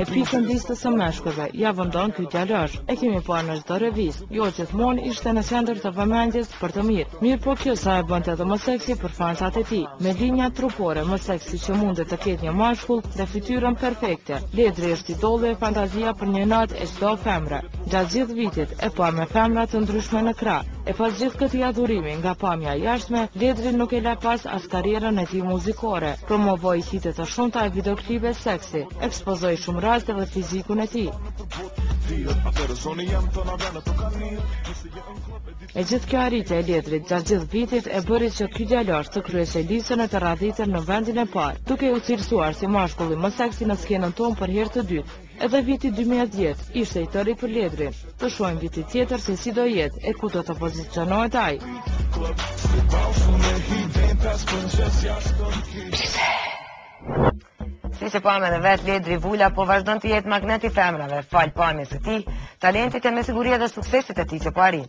E pikën listës së meshkujve, ja vëndon ky djalosh. E kemi parë në çdo revistë, jo gjithmonë ishte në qendër të vëmendjes për të mirë. Mirë po kjo sa e bënte edhe më seksi për fansat e tij. Me linja trupore më seksi që mundet të ketë një mashkull dhe fytyrën perfekte. Ledri është idolli e fantazia për një natë e çdo femre. Gjatë gjithë vitit e pa me femra të ndryshme në krah. E pas gjithë këtij adhurimi nga pamja jashtme, Ledri nuk e la pas as karrierën e tij muzikore. Promovoi hite të shumta e videoklipe seksi, ekspozoi shumë raste dhe fizikun e tij. E gjithë kjo arritje e Ledrit gjatë gjithë vitit e bëri që ky djalosh të kryesej listën e të radhitër në vendin e parë, duke u cilësuar si mashkulli më seksi në skenën tonë për herë të dytë. Edhe viti 2010 ishte i tëri për Ledrin. Të shohim viti tjetër se si do jetë e ku do të pozicionohet ai. Si që pamë edhe vetë Ledri Vula, po vazhdon të jetë magneti femrave, falë pamjes së tij, talentit e me siguri edhe suksesit e tij që po arrin.